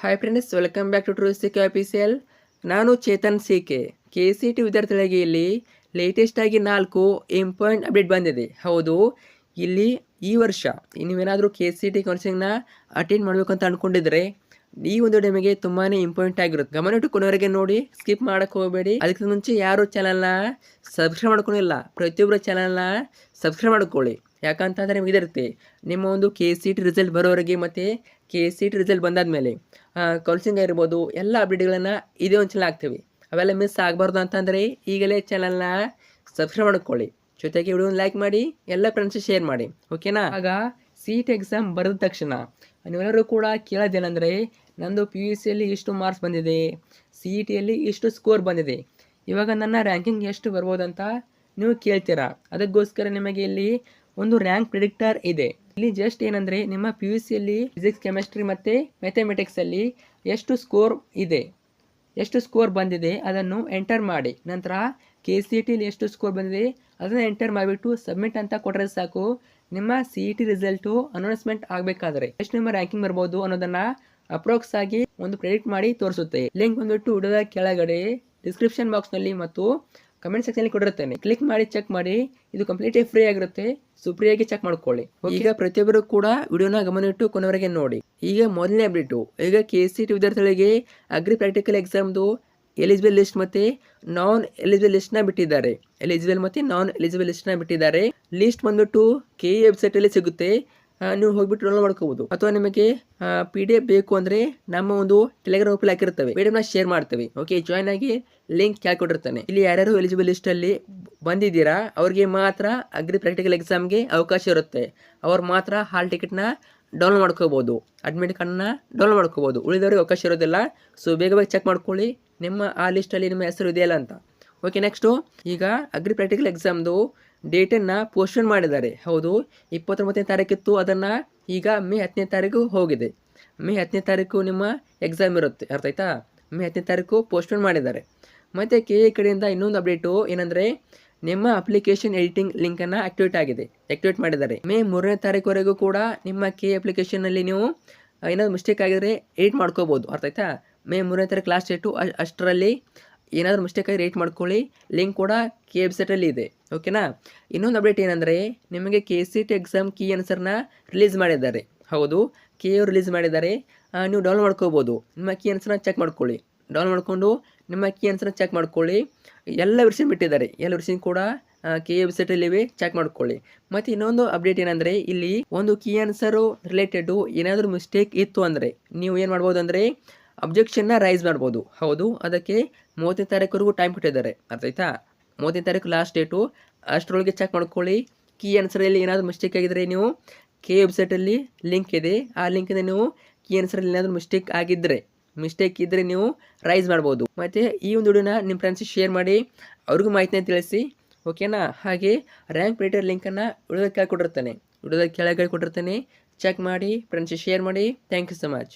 Hi friends, welcome back to Trusic official. ನಾನು Chetan K C T ವಿದ್ಯಾರ್ಥಿಗಳಿಗೆ ಇಲ್ಲಿ latest ಆಗಿ 4 ಇಂಪಾರ್ಟೆಂಟ್ ಅಪ್ಡೇಟ್ ಬಂದಿದೆ. ಹೌದು, ಇಲ್ಲಿ ಈ ವರ್ಷ ನೀವೇನಾದರೂ KCET ಕೌನ್ಸಿಲಿಂಗ್ನ ಅಟೆಂಡ್ ಮಾಡಬೇಕು ಅಂತ ಅಂದ್ಕೊಂಡಿದ್ರೆ ಈ ಒಂದು ನಿಮಗೆ ತುಂಬಾ ಇಂಪಾರ್ಟೆಂಟ್ ಆಗಿರುತ್ತೆ. ಗಮನಿಟ್ಟು ಕೊನೆವರೆಗೆ ನೋಡಿ, ಸ್ಕಿಪ್ ಮಾಡೋಕ್ಕೆ ಹೋಗಬೇಡಿ. ಅದಕ್ಕೆ ಮುಂಚೆ ಯಾರು ಚಾನಲ್ನ ಸಬ್ಸ್ಕ್ರೈಬ್ ಮಾಡ್ಕೊಂಡಿಲ್ಲ, ಪ್ರತಿಯೊಬ್ಬರು ಚಾನಲ್ನ ಸಬ್ಸ್ಕ್ರೈಬ್ ಮಾಡ್ಕೊಳ್ಳಿ. ಯಾಕಂತಂದರೆ ನಿಮಗೆ ಇರುತ್ತೆ ನಿಮ್ಮ ಒಂದು KCET ರಿಸಲ್ಟ್ ಬರೋವರೆಗೆ ಮತ್ತು KCET ರಿಸಲ್ಟ್ ಬಂದಾದಮೇಲೆ ಕೌನ್ಸಿಲಿಂಗ್ ಇರ್ಬೋದು ಎಲ್ಲ ಅಪ್ಡೇಟ್ಗಳನ್ನು ಇದೇ ಒಂದು ಚಾನಲ್ ಆಗ್ತೀವಿ. ಅವೆಲ್ಲ ಮಿಸ್ ಆಗಬಾರ್ದು ಅಂತಂದರೆ ಈಗಲೇ ಚಾನಲ್ನ ಸಬ್ಸ್ಕ್ರೈಬ್ ಮಾಡ್ಕೊಳ್ಳಿ. ಜೊತೆಗೆ ವಿಡಿಯೋನ ಲೈಕ್ ಮಾಡಿ, ಎಲ್ಲ ಫ್ರೆಂಡ್ಸ್ ಶೇರ್ ಮಾಡಿ, ಓಕೆನಾ? ಆಗ CET ಎಕ್ಸಾಮ್ ಬರೆದ ತಕ್ಷಣ ನೀವೆಲ್ಲರೂ ಕೂಡ ಕೇಳೋದೇನೆಂದರೆ, ನಂದು PUCಯಲ್ಲಿ ಇಷ್ಟು ಮಾರ್ಕ್ಸ್ ಬಂದಿದೆ, CETಯಲ್ಲಿ ಇಷ್ಟು ಸ್ಕೋರ್ ಬಂದಿದೆ, ಇವಾಗ ನನ್ನ ರ್ಯಾಂಕಿಂಗ್ ಎಷ್ಟು ಬರ್ಬೋದಂತ ನೀವು ಕೇಳ್ತೀರಾ. ಅದಕ್ಕೋಸ್ಕರ ನಿಮಗೆ ಇಲ್ಲಿ ಒಂದು ರ್ಯಾಂಕ್ ಪ್ರಿಡಿಕ್ಟರ್ ಇದೆ. ಇಲ್ಲಿ ಜಸ್ಟ್ ಏನಂದರೆ ನಿಮ್ಮ PUCಯಲ್ಲಿ ಫಿಸಿಕ್ಸ್, ಕೆಮಿಸ್ಟ್ರಿ ಮತ್ತು ಮ್ಯಾಥಮೆಟಿಕ್ಸಲ್ಲಿ ಎಷ್ಟು ಸ್ಕೋರ್ ಇದೆ, ಎಷ್ಟು ಸ್ಕೋರ್ ಬಂದಿದೆ ಅದನ್ನು ಎಂಟರ್ ಮಾಡಿ. ನಂತರ KCETಲಿ ಎಷ್ಟು ಸ್ಕೋರ್ ಬಂದಿದೆ ಅದನ್ನು ಎಂಟರ್ ಮಾಡಿಬಿಟ್ಟು ಸಬ್ಮಿಟ್ ಅಂತ ಕೊಟ್ಟರೆ ಸಾಕು. ನಿಮ್ಮ CET ರಿಸಲ್ಟು ಅನೌನ್ಸ್ಮೆಂಟ್ ಆಗಬೇಕಾದ್ರೆ ಎಷ್ಟು ನಿಮ್ಮ ರ್ಯಾಂಕಿಂಗ್ ಬರ್ಬೋದು ಅನ್ನೋದನ್ನು ಅಪ್ರಾಕ್ಸ್ ಆಗಿ ಒಂದು ಪ್ರೆಡಿಕ್ಟ್ ಮಾಡಿ ತೋರಿಸುತ್ತೆ. ಲಿಂಕ್ ಬಂದ್ಬಿಟ್ಟು ವಿಡಿಯೋದ ಕೆಳಗಡೆ ಡಿಸ್ಕ್ರಿಪ್ಷನ್ ಬಾಕ್ಸ್ನಲ್ಲಿ ಮತ್ತು ಕಮೆಂಟ್ ಸೆಕ್ಷನಲ್ಲಿ ಕೊಟ್ಟಿರ್ತೇನೆ. ಕ್ಲಿಕ್ ಮಾಡಿ ಚೆಕ್ ಮಾಡಿ. ಇದು ಕಂಪ್ಲೀಟ್ಲಿ ಫ್ರೀ ಆಗಿರುತ್ತೆ, ಸೊ ಫ್ರೀಯಾಗಿ ಚೆಕ್ ಮಾಡ್ಕೊಳ್ಳಿ. ಈಗ ಪ್ರತಿಯೊಬ್ಬರು ಕೂಡ ವಿಡಿಯೋನ ಗಮನಿಟ್ಟು ಕೊನೆವರೆಗೆ ನೋಡಿ. ಈಗ ಮೊದಲನೇ ಅಪ್ಡೇಟು, ಈಗ KCET ವಿದ್ಯಾರ್ಥಿಗಳಿಗೆ ಅಗ್ರಿ ಪ್ರಾಕ್ಟಿಕಲ್ ಎಕ್ಸಾಮ್ದು ಎಲಿಜಿಬಲ್ ಲಿಸ್ಟ್ ಮತ್ತು ನಾನ್ ಎಲಿಜಿಬಲ್ ಲಿಸ್ಟ್ನ ಬಿಟ್ಟಿದ್ದಾರೆ. ಎಲಿಜಿಬಲ್ ಮತ್ತು ನಾನ್ ಎಲಿಜಿಬಲ್ ಲಿಸ್ಟ್ನ ಬಿಟ್ಟಿದ್ದಾರೆ. ಲಿಸ್ಟ್ ಬಂದ್ಬಿಟ್ಟು KE ವೆಬ್ಸೈಟಲ್ಲಿ ಸಿಗುತ್ತೆ, ನೀವು ಹೋಗ್ಬಿಟ್ಟು ಡೌನ್ಲೋಡ್ ಮಾಡ್ಕೋಬೋದು. ಅಥವಾ ನಿಮಗೆ PDF ಬೇಕು ಅಂದರೆ ನಮ್ಮ ಒಂದು ಟೆಲಿಗ್ರಾಮ್ ಗ್ರೂಪಲ್ಲಿ ಹಾಕಿರ್ತವೆ, PDFನ ಶೇರ್ ಮಾಡ್ತೇವೆ. ಓಕೆ, ಜಾಯ್ನ್ ಆಗಿ, ಲಿಂಕ್ ಕೇಳ್ಕೊಟ್ಟಿರ್ತಾನೆ. ಇಲ್ಲಿ ಯಾರ್ಯಾರು ಎಲಿಜಿಬಲ್ ಲಿಸ್ಟಲ್ಲಿ ಬಂದಿದ್ದೀರಾ ಅವ್ರಿಗೆ ಮಾತ್ರ ಅಗ್ರಿ ಪ್ರಾಕ್ಟಿಕಲ್ ಎಕ್ಸಾಮ್ಗೆ ಅವಕಾಶ ಇರುತ್ತೆ. ಅವ್ರು ಮಾತ್ರ ಹಾಲ್ ಟಿಕೆಟ್ನ ಡೌನ್ಲೋಡ್ ಮಾಡ್ಕೋಬೋದು, ಅಡ್ಮಿಟ್ ಕಾರ್ಡ್ನ ಡೌನ್ಲೋಡ್ ಮಾಡ್ಕೋಬೋದು. ಉಳಿದವ್ರಿಗೆ ಅವಕಾಶ ಇರೋದಿಲ್ಲ. ಸೊ ಬೇಗ ಬೇಗ ಚೆಕ್ ಮಾಡ್ಕೊಳ್ಳಿ ನಿಮ್ಮ ಆ ಲಿಸ್ಟಲ್ಲಿ ನಿಮ್ಮ ಹೆಸರು ಇದೆಯಲ್ಲ ಅಂತ. ಓಕೆ, ನೆಕ್ಸ್ಟು ಈಗ ಅಗ್ರಿ ಪ್ರಾಕ್ಟಿಕಲ್ ಎಕ್ಸಾಮ್ದು ಡೇಟನ್ನು ಪೋಸ್ಟ್ಪೋನ್ ಮಾಡಿದ್ದಾರೆ. ಹೌದು, 29ನೇ ತಾರೀಕಿತ್ತು, ಅದನ್ನು ಈಗ ಮೇ 10ನೇ ತಾರೀಕು ಹೋಗಿದೆ. ಮೇ 10ನೇ ತಾರೀಕು ನಿಮ್ಮ ಎಕ್ಸಾಮ್ ಇರುತ್ತೆ, ಅರ್ಥ ಆಯ್ತಾ? ಮೇ 10ನೇ ತಾರೀಕು ಪೋಸ್ಟ್ಪೋನ್ ಮಾಡಿದ್ದಾರೆ. ಮತ್ತು KE ಕಡೆಯಿಂದ ಇನ್ನೊಂದು ಅಪ್ಡೇಟು ಏನಂದರೆ, ನಿಮ್ಮ ಅಪ್ಲಿಕೇಶನ್ ಎಡಿಟಿಂಗ್ ಲಿಂಕನ್ನು ಆಕ್ಟಿವೇಟ್ ಮಾಡಿದ್ದಾರೆ. ಮೇ 3ನೇ ತಾರೀಕುವರೆಗೂ ಕೂಡ ನಿಮ್ಮ KE ಅಪ್ಲಿಕೇಶನ್ನಲ್ಲಿ ನೀವು ಏನಾದರೂ ಮಿಸ್ಟೇಕ್ ಆಗಿದ್ರೆ ಎಡಿಟ್ ಮಾಡ್ಕೋಬೋದು, ಅರ್ಥ ಆಯ್ತಾ? ಮೇ 3ನೇ ತಾರೀಕು ಲಾಸ್ಟ್ ಡೇಟು, ಅಷ್ಟರಲ್ಲಿ ಏನಾದರೂ ಮಿಸ್ಟೇಕ್ ಆಗಿ ರೇಟ್ ಮಾಡ್ಕೊಳ್ಳಿ. ಲಿಂಕ್ ಕೂಡ KE ವೆಬ್ಸೈಟಲ್ಲಿ ಇದೆ, ಓಕೆನಾ? ಇನ್ನೊಂದು ಅಪ್ಡೇಟ್ ಏನಂದರೆ, ನಿಮಗೆ KCET ಎಕ್ಸಾಮ್ ಕೀ ಆನ್ಸರ್ನ ರಿಲೀಸ್ ಮಾಡಿದ್ದಾರೆ. ಹೌದು, KE ರಿಲೀಸ್ ಮಾಡಿದ್ದಾರೆ, ನೀವು ಡೌನ್ಲೋಡ್ ಮಾಡ್ಕೋಬೋದು. ನಿಮ್ಮ ಕೀ ಆನ್ಸರ್ನ ಚೆಕ್ ಮಾಡ್ಕೊಳ್ಳಿ. ಡೌನ್ಲೋಡ್ ಮಾಡಿಕೊಂಡು ನಿಮ್ಮ ಕೀ ಆನ್ಸರ್ನ ಚೆಕ್ ಮಾಡ್ಕೊಳ್ಳಿ. ಎಲ್ಲ ವರ್ಷನ್ ಬಿಟ್ಟಿದ್ದಾರೆ, ಎಲ್ಲ ವರ್ಷನ್ ಕೂಡ KE ವೆಬ್ಸೈಟಲ್ಲಿವೆ, ಚೆಕ್ ಮಾಡ್ಕೊಳ್ಳಿ. ಮತ್ತು ಇನ್ನೊಂದು ಅಪ್ಡೇಟ್ ಏನಂದರೆ, ಇಲ್ಲಿ ಒಂದು ಕೀ ಆನ್ಸರು ರಿಲೇಟೆಡು ಏನಾದರೂ ಮಿಸ್ಟೇಕ್ ಇತ್ತು ಅಂದರೆ ನೀವು ಏನು ಮಾಡ್ಬೋದು ಅಂದರೆ ಅಬ್ಜೆಕ್ಷನ್ನ ರೈಸ್ ಮಾಡ್ಬೋದು. ಹೌದು, ಅದಕ್ಕೆ 30ನೇ ತಾರೀಕುವರೆಗೂ ಟೈಮ್ ಕೊಟ್ಟಿದ್ದಾರೆ, ಅರ್ಥ ಆಯ್ತಾ? 30ನೇ ತಾರೀಕು ಲಾಸ್ಟ್ ಡೇಟು, ಅಷ್ಟರೊಳಗೆ ಚೆಕ್ ಮಾಡ್ಕೊಳ್ಳಿ. ಕೀ ಆನ್ಸರಲ್ಲಿ ಏನಾದರೂ ಮಿಸ್ಟೇಕ್ ಆಗಿದ್ದರೆ ನೀವು KE ವೆಬ್ಸೈಟಲ್ಲಿ ಲಿಂಕ್ ಇದೆ, ಆ ಲಿಂಕಿಂದ ನೀವು ಕೀ ಆನ್ಸರಲ್ಲಿ ಏನಾದರೂ ಮಿಸ್ಟೇಕ್ ಇದ್ದರೆ ನೀವು ರೈಸ್ ಮಾಡ್ಬೋದು. ಮತ್ತು ಈ ಒಂದು ವಿಡಿಯೋನ ನಿಮ್ಮ ಫ್ರೆಂಡ್ಸಿಗೆ ಶೇರ್ ಮಾಡಿ, ಅವ್ರಿಗೂ ಮಾಹಿತಿನ ತಿಳಿಸಿ, ಓಕೆನಾ? ಹಾಗೆ ರ್ಯಾಂಕ್ ಪ್ರಿಡಿಕ್ಟರ್ ಲಿಂಕನ್ನು ವಿಡಿಯೋದ ಕೆಳಗೆ ಕೊಟ್ಟಿರ್ತಾನೆ, ಚೆಕ್ ಮಾಡಿ ಫ್ರೆಂಡ್ಸಿಗೆ ಶೇರ್ ಮಾಡಿ. Thank you so much.